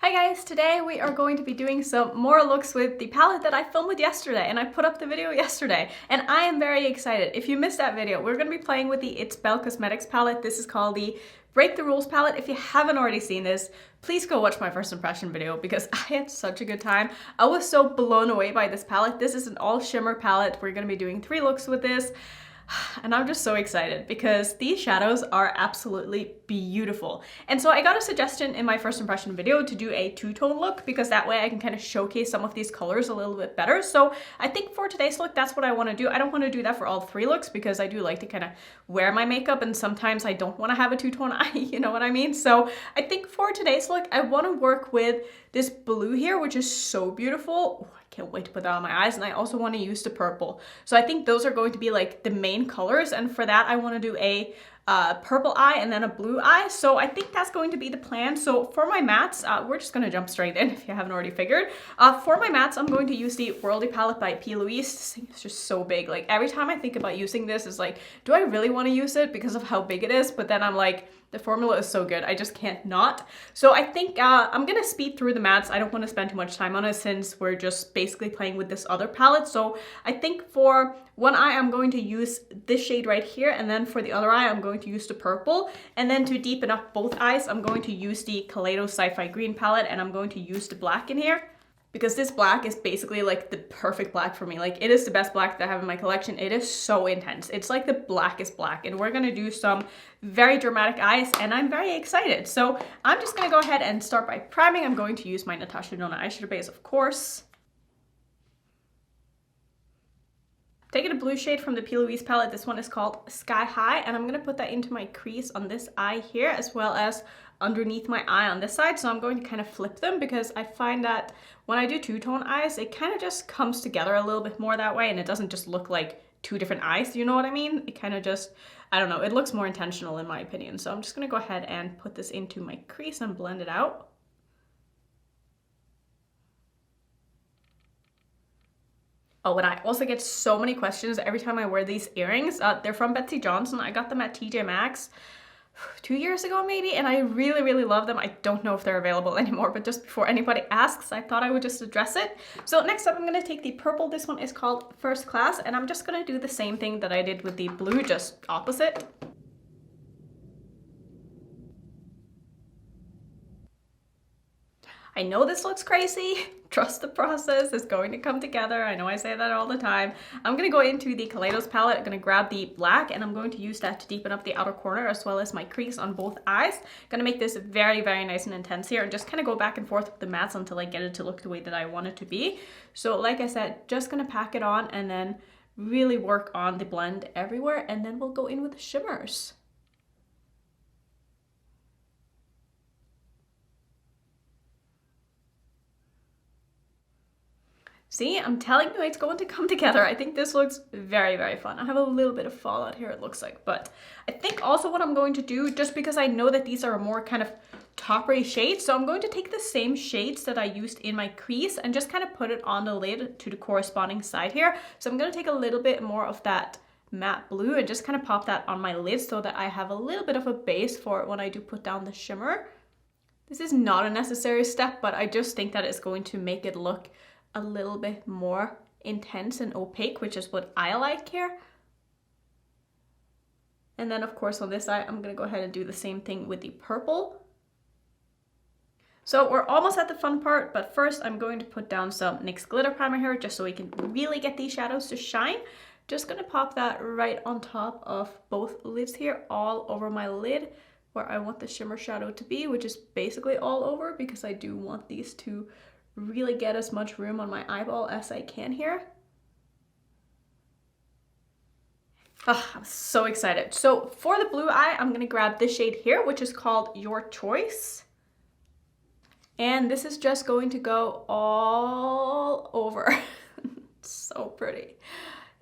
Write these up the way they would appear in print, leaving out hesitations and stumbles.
Hi guys, today we are going to be doing some more looks with the palette that I filmed with yesterday, and I put up the video yesterday and I am very excited. If you missed that video, we're going to be playing with the Its Bel Cosmetics palette. This is called the Break the Rules palette. If you haven't already seen this, please go watch my first impression video because I had such a good time. I was so blown away by this palette. This is an all shimmer palette. We're going to be doing 3 looks with this. And I'm just so excited because these shadows are absolutely beautiful. And so I got a suggestion in my first impression video to do a two-tone look because that way I can kind of showcase some of these colors a little bit better. So I think for today's look, that's what I want to do. I don't want to do that for all 3 looks because I do like to kind of wear my makeup and sometimes I don't want to have a two-tone eye, you know what I mean? So I think for today's look, I want to work with this blue here, which is so beautiful. Can't wait to put that on my eyes, and I also want to use the purple. So I think those are going to be like the main colors, and for that I want to do a purple eye and then a blue eye. So I think that's going to be the plan. So for my mattes, we're just going to jump straight in if you haven't already figured. For my mattes, I'm going to use the Worldy palette by P. This thing is just so big. Like every time I think about using this, it's like, do I really want to use it because of how big it is? But then I'm like, the formula is so good, I just can't not. So I think I'm gonna speed through the mattes. I don't want to spend too much time on it since we're just basically playing with this other palette. So I think for one eye, I'm going to use this shade right here, and then for the other eye, I'm going to use the purple. And then to deepen up both eyes, I'm going to use the Kaleido Sci-Fi Green palette, and I'm going to use the black in here. Because this black is basically like the perfect black for me. Like it is the best black that I have in my collection. It is so intense. It's like the blackest black, and we're gonna do some very dramatic eyes and I'm very excited. So I'm just gonna go ahead and start by priming. I'm going to use my Natasha Denona eyeshadow base, of course. Taking a blue shade from the P. Louise palette. This one is called Sky High, and I'm gonna put that into my crease on this eye here as well as underneath my eye on this side. So I'm going to kind of flip them because I find that when I do two-tone eyes, it kind of just comes together a little bit more that way, and it doesn't just look like 2 different eyes, you know what I mean? It kind of just, I don't know, it looks more intentional in my opinion. So I'm just gonna go ahead and put this into my crease and blend it out. Oh, and I also get so many questions every time I wear these earrings. They're from Betsy Johnson. I got them at TJ Maxx 2 years ago maybe, and I really love them. I don't know if they're available anymore, but just before anybody asks, I thought I would just address it. So next up, I'm going to take the purple. This one is called First Class, and I'm just going to do the same thing that I did with the blue, just opposite. I know this looks crazy. Trust the process, it's going to come together. I know I say that all the time. I'm gonna go into the Kaleido's palette. I'm gonna grab the black and I'm going to use that to deepen up the outer corner as well as my crease on both eyes. Gonna make this very nice and intense here and just kind of go back and forth with the mattes until I get it to look the way that I want it to be. So like I said, just gonna pack it on and then really work on the blend everywhere, and then we'll go in with the shimmers. See, I'm telling you, it's going to come together. I think this looks very fun. I have a little bit of fallout here, it looks like, but I think also what I'm going to do, just because I know that these are more kind of taupery shades, so I'm going to take the same shades that I used in my crease and just kind of put it on the lid to the corresponding side here. So I'm going to take a little bit more of that matte blue and just kind of pop that on my lid so that I have a little bit of a base for it when I do put down the shimmer. This is not a necessary step, but I just think that it's going to make it look a little bit more intense and opaque, which is what I like here. And then of course on this side, I'm gonna go ahead and do the same thing with the purple. So we're almost at the fun part, but first I'm going to put down some NYX glitter primer here just so we can really get these shadows to shine. Just gonna pop that right on top of both lids here, all over my lid where I want the shimmer shadow to be, which is basically all over because I do want these to really get as much room on my eyeball as I can here. Oh, I'm so excited. So for the blue eye, I'm gonna grab this shade here, which is called Your Choice. And this is just going to go all over. It's so pretty.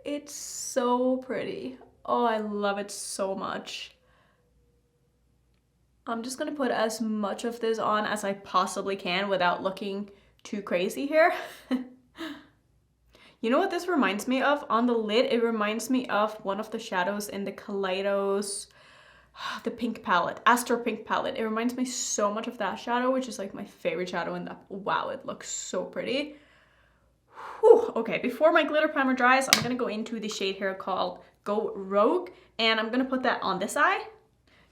It's so pretty. Oh, I love it so much. I'm just gonna put as much of this on as I possibly can without looking too crazy here. You know what this reminds me of? On the lid, it reminds me of one of the shadows in the Kaleido's the pink palette, Astro Pink palette. It reminds me so much of that shadow, which is like my favorite shadow in that. Wow, it looks so pretty. Whew. Okay, before my glitter primer dries, I'm gonna go into the shade here called Go Rogue, and I'm gonna put that on this eye.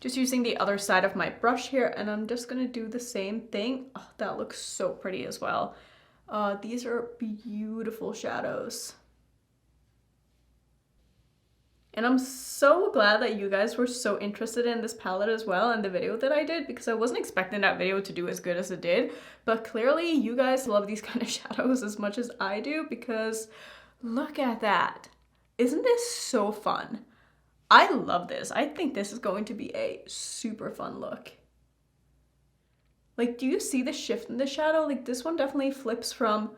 Just using the other side of my brush here, and I'm just gonna do the same thing. Oh, that looks so pretty as well. These are beautiful shadows. And I'm so glad that you guys were so interested in this palette as well and the video that I did, because I wasn't expecting that video to do as good as it did. But clearly you guys love these kind of shadows as much as I do, because look at that. Isn't this so fun? I love this. I think this is going to be a super fun look. Like, do you see the shift in the shadow? Like, this one definitely flips from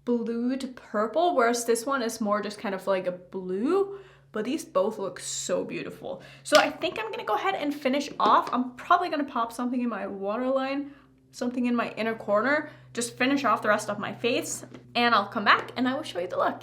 blue to purple, whereas this one is more just kind of like a blue. But these both look so beautiful. So I think I'm gonna go ahead and finish off. I'm probably gonna pop something in my waterline, something in my inner corner, just finish off the rest of my face, and I'll come back and I will show you the look.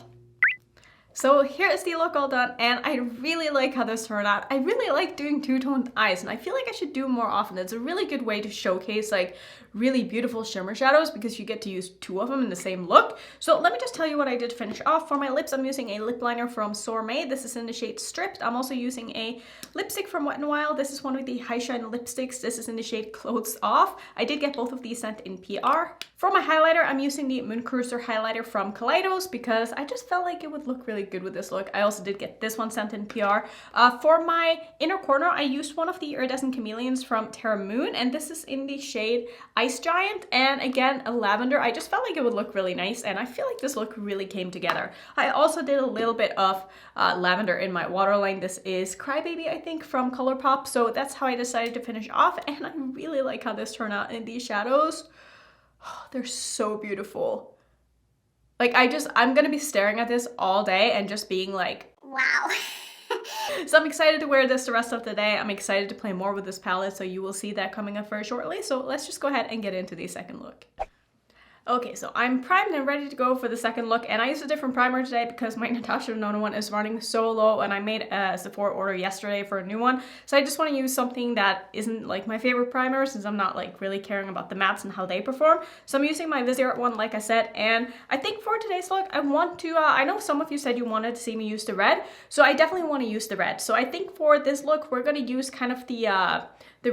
So here is the look all done, and I really like how this turned out. I really like doing two-toned eyes, and I feel like I should do more often. It's a really good way to showcase like really beautiful shimmer shadows, because you get to use two of them in the same look. So let me just tell you what I did to finish off. For my lips, I'm using a lip liner from Sourmay. This is in the shade Stripped. I'm also using a lipstick from Wet n Wild. This is one of the High Shine lipsticks. This is in the shade Clothes Off. I did get both of these sent in PR. For my highlighter, I'm using the Moon Cruiser highlighter from Kaleidos, because I just felt like it would look really good with this look. I also did get this one sent in PR. For my inner corner, I used one of the Iridescent Chameleons from Terra Moon, and this is in the shade Ice Giant, and again, a lavender. I just felt like it would look really nice, and I feel like this look really came together. I also did a little bit of lavender in my waterline. This is Crybaby, I think, from ColourPop, so that's how I decided to finish off, and I really like how this turned out in these shadows. Oh, they're so beautiful. Like, I'm gonna be staring at this all day and just being like, wow. So I'm excited to wear this the rest of the day. I'm excited to play more with this palette, so you will see that coming up very shortly. So let's just go ahead and get into the second look. Okay, so I'm primed and ready to go for the second look, and I used a different primer today because my Natasha Denona one is running so low, and I made a Sephora order yesterday for a new one. So I just want to use something that isn't like my favorite primer, since I'm not like really caring about the mattes and how they perform. So I'm using my Viseart one, like I said, and I think for today's look, I want to, I know some of you said you wanted to see me use the red, so I definitely want to use the red. So I think for this look, we're going to use kind of the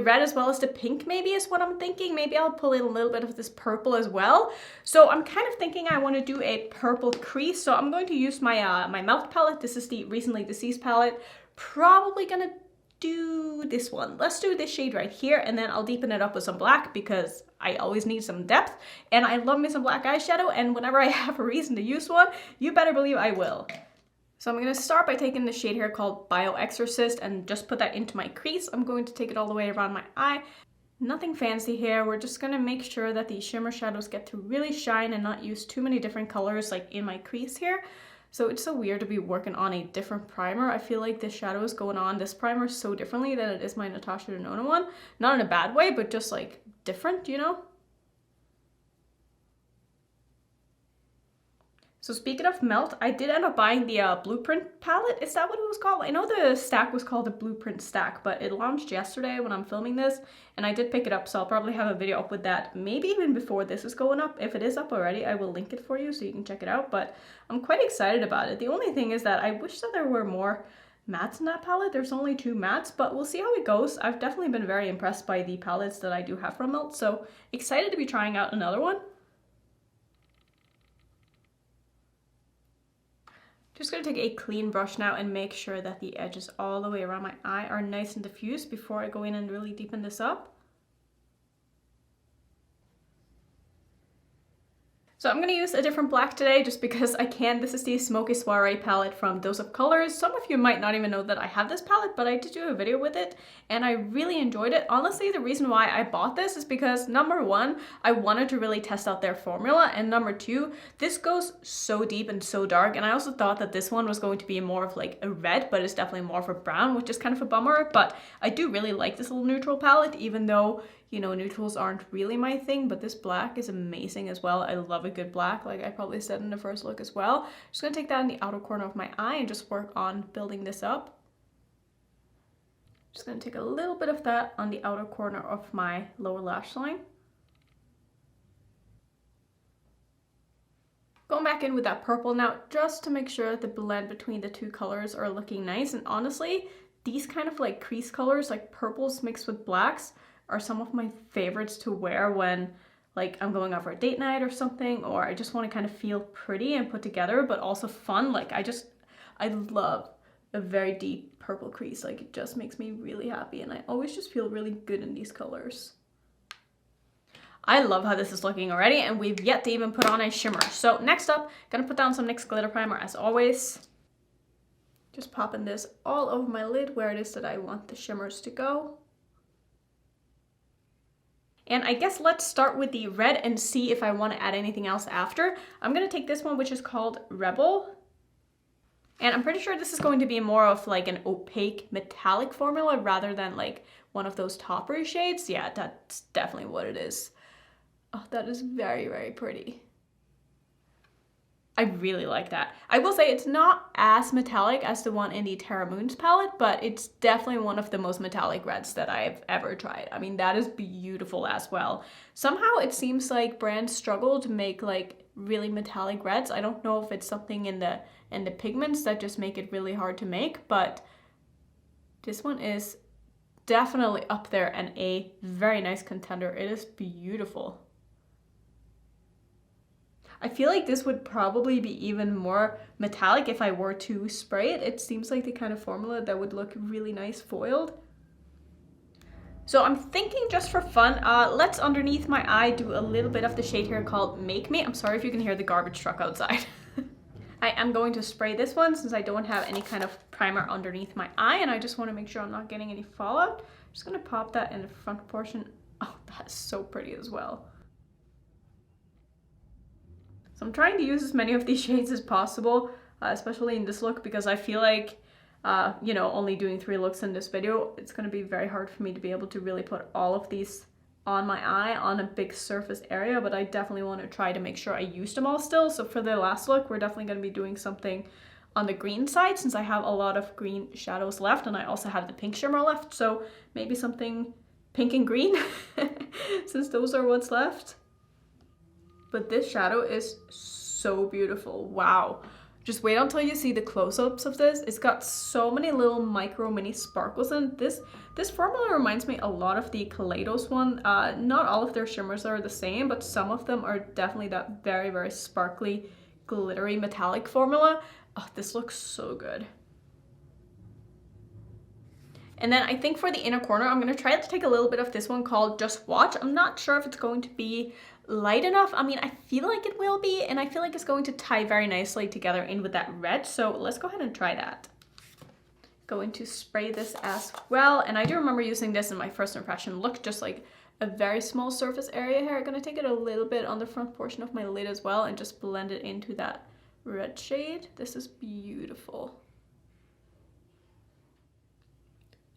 red as well as the pink, maybe, is what I'm thinking. Maybe I'll pull in a little bit of this purple as well. So I'm kind of thinking I want to do a purple crease. So I'm going to use my my Melt palette. This is the Recently Deceased palette. Probably gonna do this one. Let's do this shade right here, and then I'll deepen it up with some black, because I always need some depth, and I love me some black eyeshadow, and whenever I have a reason to use one, you better believe I will. So I'm going to start by taking the shade here called Bio Exorcist and just put that into my crease. I'm going to take it all the way around my eye. Nothing fancy here. We're just going to make sure that these shimmer shadows get to really shine and not use too many different colors like in my crease here. So it's so weird to be working on a different primer. I feel like this shadow is going on this primer so differently than it is my Natasha Denona one. Not in a bad way, but just like different, you know? So speaking of Melt, I did end up buying the Blueprint palette. Is that what it was called? I know the stack was called the Blueprint stack, but it launched yesterday when I'm filming this, and I did pick it up, so I'll probably have a video up with that, maybe even before this is going up. If it is up already, I will link it for you so you can check it out, but I'm quite excited about it. The only thing is that I wish that there were more mattes in that palette. There's only 2 mattes, but we'll see how it goes. I've definitely been very impressed by the palettes that I do have from Melt, so excited to be trying out another one. Just going to take a clean brush now and make sure that the edges all the way around my eye are nice and diffused before I go in and really deepen this up. So I'm going to use a different black today just because I can. This is the Smoky Soiree palette from Dose of Colors. Some of you might not even know that I have this palette, but I did do a video with it and I really enjoyed it. Honestly, the reason why I bought this is because number 1, I wanted to really test out their formula, and number 2, this goes so deep and so dark, and I also thought that this one was going to be more of like a red, but it's definitely more of a brown, which is kind of a bummer, but I do really like this little neutral palette, even though, you know, neutrals aren't really my thing, but this black is amazing as well. I love a good black, like I probably said in the first look as well. Just gonna take that in the outer corner of my eye and just work on building this up. Just gonna take a little bit of that on the outer corner of my lower lash line. Going back in with that purple now, just to make sure the blend between the two colors are looking nice. And honestly, these kind of like crease colors, like purples mixed with blacks, are some of my favorites to wear when like I'm going out for a date night or something, or I just want to kind of feel pretty and put together, but also fun. Like I love a very deep purple crease. Like it just makes me really happy, and I always just feel really good in these colors. I love how this is looking already, and we've yet to even put on a shimmer. So next up, gonna put down some NYX glitter primer as always. Just popping this all over my lid where it is that I want the shimmers to go. And I guess let's start with the red and see if I want to add anything else after. I'm going to take this one, which is called Rebel. And I'm pretty sure this is going to be more of like an opaque metallic formula rather than like one of those toppery shades. Yeah, that's definitely what it is. Oh, that is very, very pretty. I really like that. I will say it's not as metallic as the one in the Terra Moons palette, but it's definitely one of the most metallic reds that I've ever tried. I mean, that is beautiful as well. Somehow it seems like brands struggle to make like really metallic reds. I don't know if it's something in the pigments that just make it really hard to make, but this one is definitely up there and a very nice contender. It is beautiful. I feel like this would probably be even more metallic if I were to spray it. It seems like the kind of formula that would look really nice foiled. So I'm thinking just for fun, let's underneath my eye do a little bit of the shade here called Make Me. I'm sorry if you can hear the garbage truck outside. I am going to spray this one since I don't have any kind of primer underneath my eye, and I just want to make sure I'm not getting any fallout. I'm just going to pop that in the front portion. Oh, that's so pretty as well. So I'm trying to use as many of these shades as possible, especially in this look, because I feel like, you know, only doing 3 looks in this video, it's going to be very hard for me to be able to really put all of these on my eye on a big surface area, but I definitely want to try to make sure I use them all still. So for the last look, we're definitely going to be doing something on the green side since I have a lot of green shadows left, and I also have the pink shimmer left. So maybe something pink and green since those are what's left. But this shadow is so beautiful. Wow. Just wait until you see the close-ups of this. It's got so many little micro mini sparkles in this. This formula reminds me a lot of the Kaleidos one. Not all of their shimmers are the same, but some of them are definitely that very, very sparkly, glittery, metallic formula. Oh, this looks so good. And then I think for the inner corner, I'm going to try to take a little bit of this one called Just Watch. I'm not sure if it's going to be light enough. I mean, I feel like it will be, and I feel like it's going to tie very nicely together in with that red. So let's go ahead and try that. Going to spray this as well. And I do remember using this in my first impression look, just like a very small surface area here. I'm going to take it a little bit on the front portion of my lid as well and just blend it into that red shade. This is beautiful.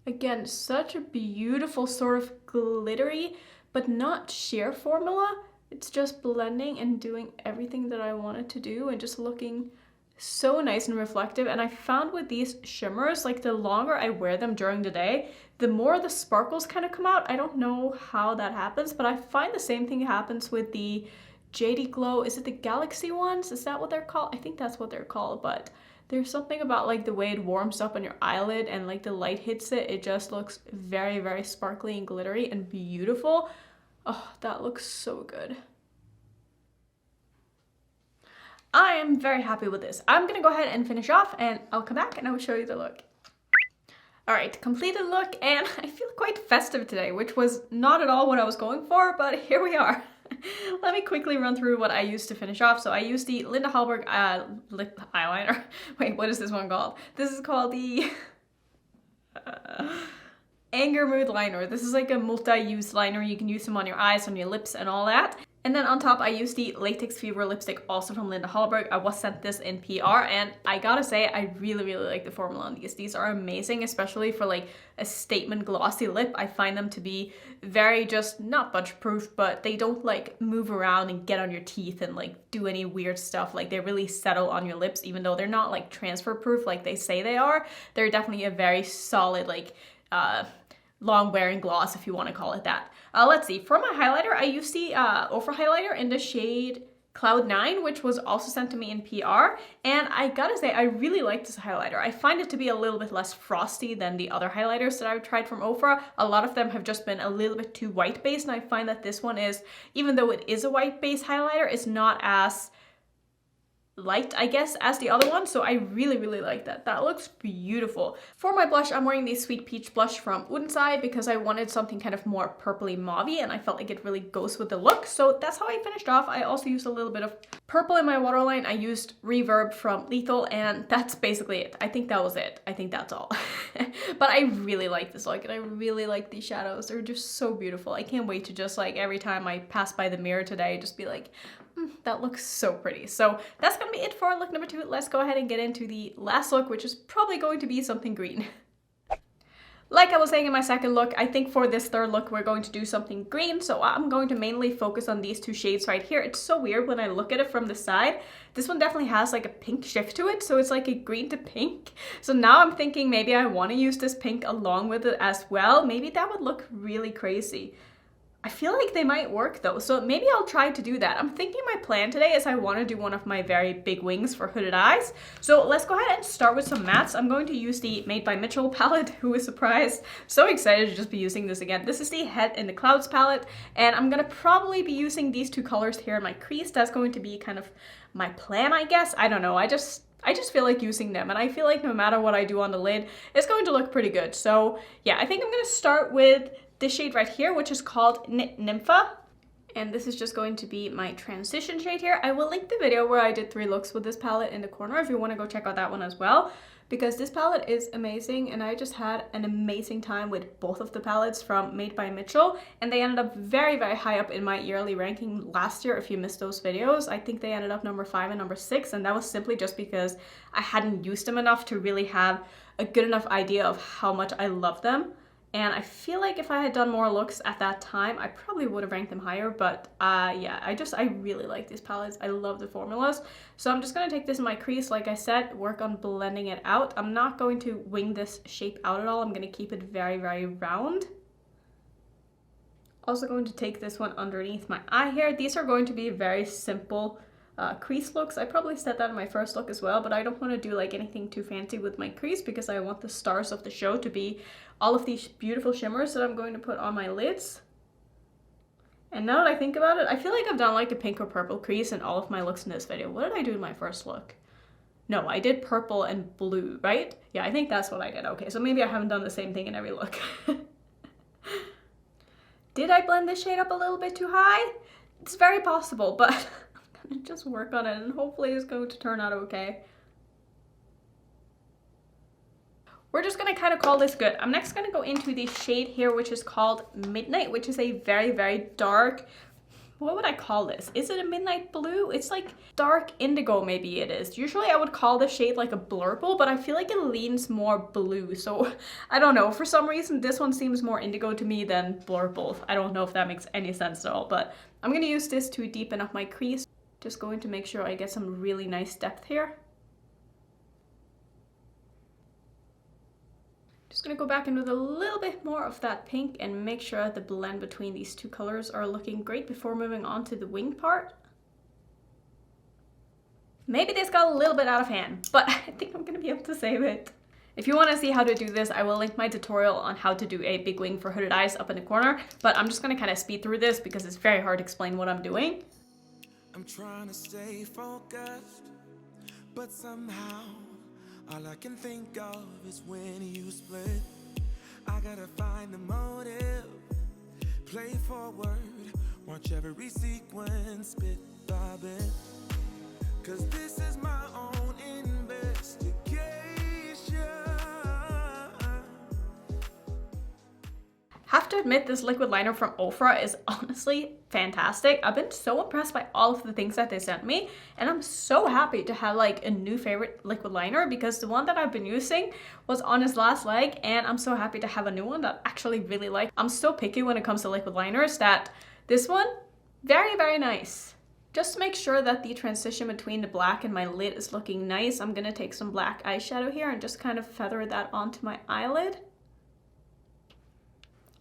Again, such a beautiful sort of glittery, but not sheer formula. It's just blending and doing everything that I wanted to do and just looking so nice and reflective. And I found with these shimmers, like the longer I wear them during the day, the more the sparkles kind of come out. I don't know how that happens, but I find the same thing happens with the JD Glow. Is it the Galaxy ones? Is that what they're called? I think that's what they're called, but there's something about like the way it warms up on your eyelid and like the light hits it. It just looks very, very sparkly and glittery and beautiful. Oh, that looks so good. I am very happy with this. I'm gonna go ahead and finish off and I'll come back and I will show you the look. All right, completed look, and I feel quite festive today, which was not at all what I was going for, but here we are. Let me quickly run through what I used to finish off. So I used the Linda Hallberg lip eyeliner. Wait, what is this one called? This is called the Anger Mood Liner. This is like a multi-use liner. You can use them on your eyes, on your lips, and all that. And then on top, I used the Latex Fever lipstick, also from Linda Hallberg. I was sent this in PR, and I gotta say, I really, really like the formula on these. These are amazing, especially for like a statement glossy lip. I find them to be very just, not budge proof, but they don't like move around and get on your teeth and like do any weird stuff. Like they really settle on your lips, even though they're not like transfer proof like they say they are. They're definitely a very solid, like long wearing gloss, if you want to call it that. Let's see, for my highlighter, I used the Ofra highlighter in the shade Cloud 9, which was also sent to me in PR, and I gotta say, I really like this highlighter. I find it to be a little bit less frosty than the other highlighters that I've tried from Ofra. A lot of them have just been a little bit too white based, and I find that this one is, even though it is a white base highlighter, it's not as light, I guess, as the other one, so I really, really like that. That looks beautiful. For my blush, I'm wearing the Sweet Peach blush from Udensai because I wanted something kind of more purpley mauvey, and I felt like it really goes with the look, so that's how I finished off. I also used a little bit of purple in my waterline. I used Reverb from Lethal, and that's basically it. I think that was it. I think that's all. But I really like this look, and I really like these shadows. They're just so beautiful. I can't wait to just, like, every time I pass by the mirror today, just be like, that looks so pretty. So that's gonna be it for look number 2. Let's go ahead and get into the last look, which is probably going to be something green. Like I was saying in my second look, I think for this third look we're going to do something green, so I'm going to mainly focus on these two shades right here. It's so weird when I look at it from the side. This one definitely has like a pink shift to it, so it's like a green to pink. So now I'm thinking maybe I want to use this pink along with it as well. Maybe that would look really crazy. I feel like they might work though, so maybe I'll try to do that. I'm thinking my plan today is I want to do one of my very big wings for hooded eyes. So let's go ahead and start with some mattes. I'm going to use the Made by Mitchell palette. Who is surprised? So excited to just be using this again. This is the Head in the Clouds palette, and I'm gonna probably be using these two colors here in my crease. That's going to be kind of my plan, I guess. I don't know. I just feel like using them, and I feel like no matter what I do on the lid, it's going to look pretty good. So yeah, I think I'm gonna start with this shade right here, which is called Nympha, and this is just going to be my transition shade here. I will link the video where I did 3 looks with this palette in the corner if you want to go check out that one as well, because this palette is amazing, and I just had an amazing time with both of the palettes from Made by Mitchell, and they ended up very, very high up in my yearly ranking last year. If you missed those videos, I think they ended up number 5 and number 6, and that was simply just because I hadn't used them enough to really have a good enough idea of how much I love them. And I feel like if I had done more looks at that time, I probably would have ranked them higher, but yeah, I really like these palettes. I love the formulas. So I'm just gonna take this in my crease, like I said, work on blending it out. I'm not going to wing this shape out at all. I'm gonna keep it very, very round. Also going to take this one underneath my eye here. These are going to be very simple crease looks. I probably said that in my first look as well, but I don't want to do like anything too fancy with my crease because I want the stars of the show to be all of these beautiful shimmers that I'm going to put on my lids. And now that I think about it, I feel like I've done like a pink or purple crease in all of my looks in this video. What did I do in my first look? No, I did purple and blue, right? Yeah, I think that's what I did. Okay, so maybe I haven't done the same thing in every look. Did I blend this shade up a little bit too high? It's very possible, but just work on it and hopefully it's going to turn out okay. We're just gonna kind of call this good. I'm next gonna go into the shade here, which is called Midnight, which is a very, very dark, what would I call this? Is it a midnight blue? It's like dark indigo, maybe it is. Usually I would call the shade like a blurple, but I feel like it leans more blue. So I don't know, for some reason this one seems more indigo to me than blurple. I don't know if that makes any sense at all, but I'm gonna use this to deepen up my crease. Just going to make sure I get some really nice depth here. Just gonna go back in with a little bit more of that pink and make sure the blend between these two colors are looking great before moving on to the wing part. Maybe this got a little bit out of hand, but I think I'm gonna be able to save it. If you want to see how to do this, I will link my tutorial on how to do a big wing for hooded eyes up in the corner, but I'm just gonna kind of speed through this because it's very hard to explain what I'm doing. I'm trying to stay focused, but somehow all I can think of is when you split. I gotta find the motive, play forward, watch every sequence bit by bit, 'cause this is my own investigation. Have to admit, this liquid liner from Ofra is honestly fantastic. I've been so impressed by all of the things that they sent me, and I'm so happy to have like a new favorite liquid liner because the one that I've been using was on its last leg, and I'm so happy to have a new one that I actually really like. I'm so picky when it comes to liquid liners that this one, very, very nice. Just to make sure that the transition between the black and my lid is looking nice, I'm gonna take some black eyeshadow here and just kind of feather that onto my eyelid.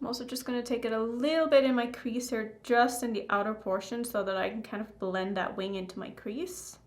I'm also just going to take it a little bit in my crease here, just in the outer portion, so that I can kind of blend that wing into my crease.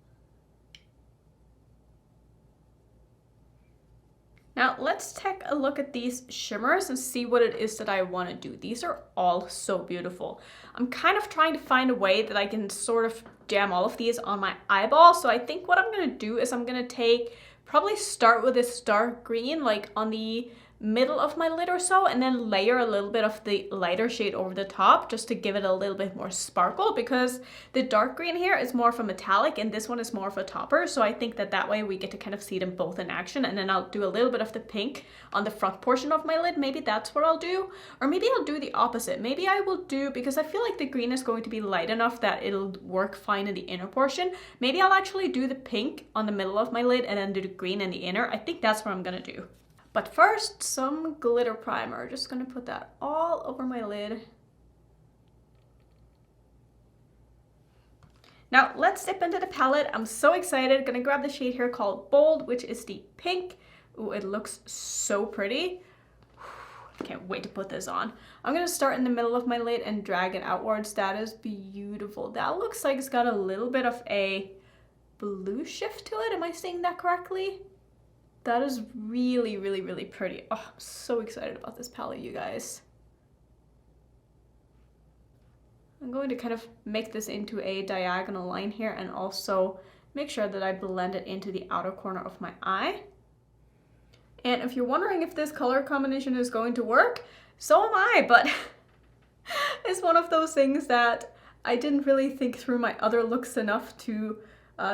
Now let's take a look at these shimmers and see what it is that I want to do. These are all so beautiful. I'm kind of trying to find a way that I can sort of jam all of these on my eyeball. So I think what I'm going to do is I'm going to probably start with this dark green, like on the middle of my lid or so, and then layer a little bit of the lighter shade over the top just to give it a little bit more sparkle, because the dark green here is more of a metallic and this one is more of a topper. So I think that way we get to kind of see them both in action. And then I'll do a little bit of the pink on the front portion of my lid. Maybe that's what I'll do, or maybe I'll do the opposite. Maybe I will do, because I feel like the green is going to be light enough that it'll work fine in the inner portion. Maybe I'll actually do the pink on the middle of my lid and then do the green in the inner. I think that's what I'm gonna do. But first, some glitter primer. Just gonna put that all over my lid. Now let's dip into the palette. I'm so excited. Gonna grab the shade here called Bold, which is the pink. Ooh, it looks so pretty. I can't wait to put this on. I'm gonna start in the middle of my lid and drag it outwards. That is beautiful. That looks like it's got a little bit of a blue shift to it. Am I saying that correctly? That is really, really, really pretty. Oh, I'm so excited about this palette, you guys. I'm going to kind of make this into a diagonal line here and also make sure that I blend it into the outer corner of my eye. And if you're wondering if this color combination is going to work, so am I, but it's one of those things that I didn't really think through my other looks enough to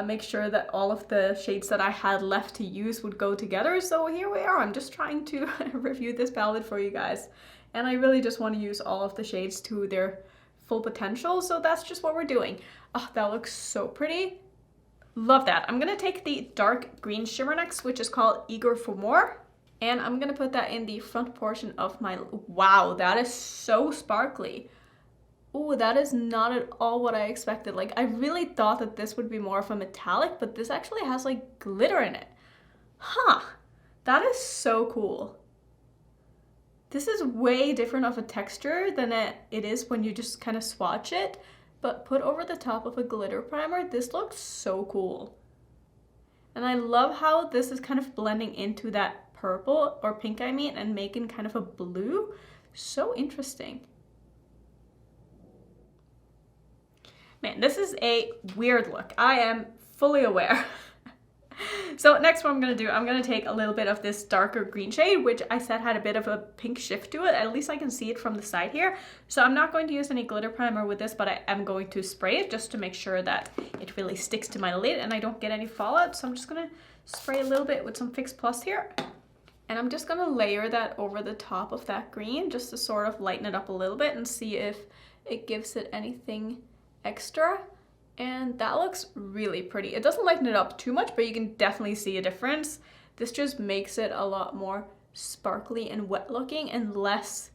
make sure that all of the shades that I had left to use would go together. So here we are. I'm just trying to review this palette for you guys. And I really just want to use all of the shades to their full potential. So that's just what we're doing. Oh, that looks so pretty. Love that. I'm going to take the dark green shimmer next, which is called Eager for More. And I'm going to put that in the front portion of my... Wow, that is so sparkly. Ooh, that is not at all what I expected. Like, I really thought that this would be more of a metallic, but this actually has like glitter in it. Huh, that is so cool. This is way different of a texture than it is when you just kind of swatch it, but put over the top of a glitter primer, this looks so cool. And I love how this is kind of blending into that purple, or pink I mean, and making kind of a blue. So interesting. Man, this is a weird look. I am fully aware. So next what I'm gonna do, I'm gonna take a little bit of this darker green shade, which I said had a bit of a pink shift to it. At least I can see it from the side here. So I'm not going to use any glitter primer with this, but I am going to spray it just to make sure that it really sticks to my lid and I don't get any fallout. So I'm just gonna spray a little bit with some Fix Plus here. And I'm just gonna layer that over the top of that green just to sort of lighten it up a little bit and see if it gives it anything extra. And that looks really pretty. It doesn't lighten it up too much, but you can definitely see a difference. This just makes it a lot more sparkly and wet looking and less,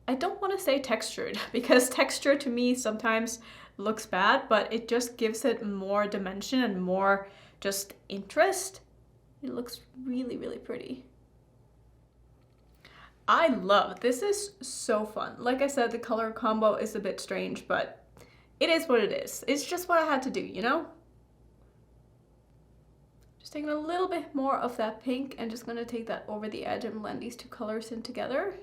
I don't want to say textured, because texture to me sometimes looks bad, but it just gives it more dimension and more just interest. It looks really, really pretty. I love this. Is so fun. Like I said, the color combo is a bit strange, but it is what it is. It's just what I had to do, you know? Just taking a little bit more of that pink and just gonna take that over the edge and blend these two colors in together.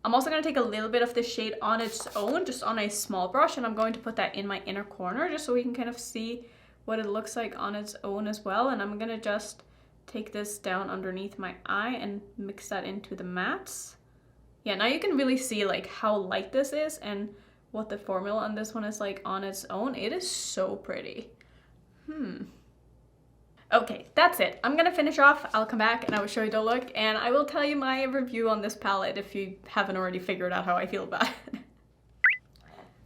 I'm also gonna take a little bit of the shade on its own, just on a small brush, and I'm going to put that in my inner corner just so we can kind of see what it looks like on its own as well. And I'm gonna just take this down underneath my eye and mix that into the mattes. Yeah, now you can really see like how light this is and what the formula on this one is like on its own. It is so pretty. Okay, that's it. I'm gonna finish off. I'll come back and I will show you the look, and I will tell you my review on this palette if you haven't already figured out how I feel about it.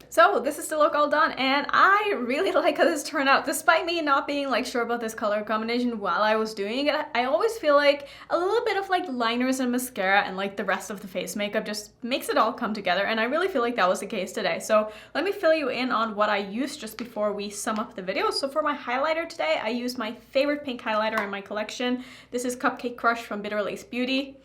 So this is the look all done, and I really like how this turned out. Despite me not being like sure about this color combination while I was doing it, I always feel like a little bit of like liners and mascara and like the rest of the face makeup just makes it all come together, and I really feel like that was the case today. So let me fill you in on what I used just before we sum up the video. So for my highlighter today, I used my favorite pink highlighter in my collection. This is Cupcake Crush from Bitter Lace Beauty.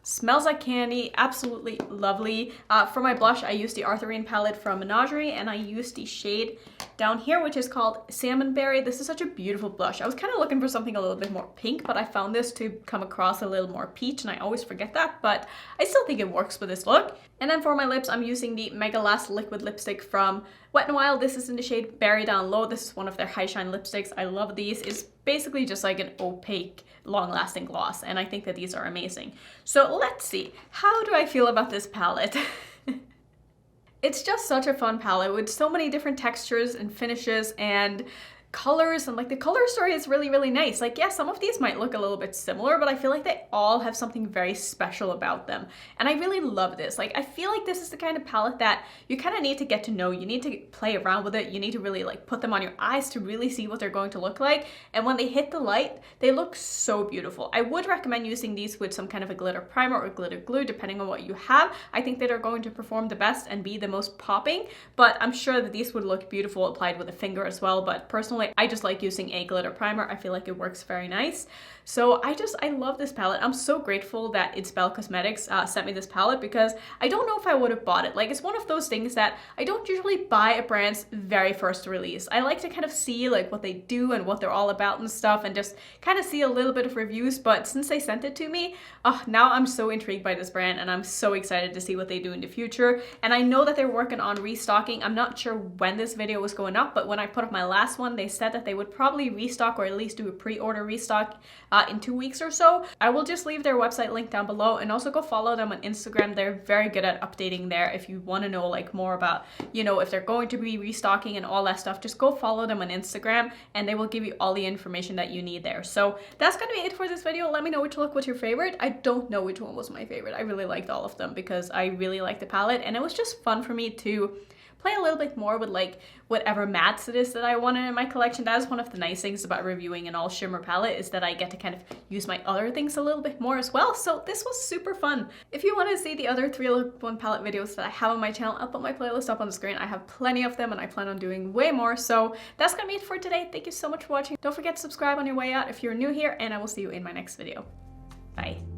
Smells like candy, absolutely lovely. For my blush, I used the Arthurine palette from Menagerie, and I used the shade down here, which is called Salmon Berry. This is such a beautiful blush. I was kind of looking for something a little bit more pink, but I found this to come across a little more peach, and I always forget that, but I still think it works with this look. And then for my lips, I'm using the Mega Last Liquid Lipstick from Wet n Wild. This is in the shade Berry Down Low. This is one of their high shine lipsticks. I love these. It's basically just like an opaque, long-lasting gloss, and I think that these are amazing. So let's see. How do I feel about this palette? It's just such a fun palette with so many different textures and finishes and colors, and like the color story is really, really nice. Like, yeah, some of these might look a little bit similar, but I feel like they all have something very special about them. And I really love this. Like, I feel like this is the kind of palette that you kind of need to get to know. You need to play around with it. You need to really like put them on your eyes to really see what they're going to look like. And when they hit the light, they look so beautiful. I would recommend using these with some kind of a glitter primer or glitter glue, depending on what you have. I think that are going to perform the best and be the most popping, but I'm sure that these would look beautiful applied with a finger as well. But personally, I just like using a glitter primer. I feel like it works very nice. So I love this palette. I'm so grateful that Its Bel Cosmetics sent me this palette, because I don't know if I would have bought it. Like, it's one of those things that I don't usually buy a brand's very first release. I like to kind of see like what they do and what they're all about and stuff, and just kind of see a little bit of reviews. But since they sent it to me, now I'm so intrigued by this brand, and I'm so excited to see what they do in the future. And I know that they're working on restocking. I'm not sure when this video was going up, but when I put up my last one, they said that they would probably restock, or at least do a pre-order restock in 2 weeks or so. I will just leave their website link down below, and also go follow them on Instagram. They're very good at updating there. If you want to know like more about, you know, if they're going to be restocking and all that stuff, just go follow them on Instagram, and they will give you all the information that you need there. So that's gonna be it for this video. Let me know which look was your favorite. I don't know which one was my favorite. I really liked all of them because I really liked the palette, and it was just fun for me to play a little bit more with like whatever mattes it is that I wanted in my collection. That is one of the nice things about reviewing an all shimmer palette, is that I get to kind of use my other things a little bit more as well. So this was super fun. If you want to see the other 3-look-1 palette videos that I have on my channel, I'll put my playlist up on the screen. I have plenty of them, and I plan on doing way more. So that's gonna be it for today. Thank you so much for watching. Don't forget to subscribe on your way out if you're new here, and I will see you in my next video. Bye.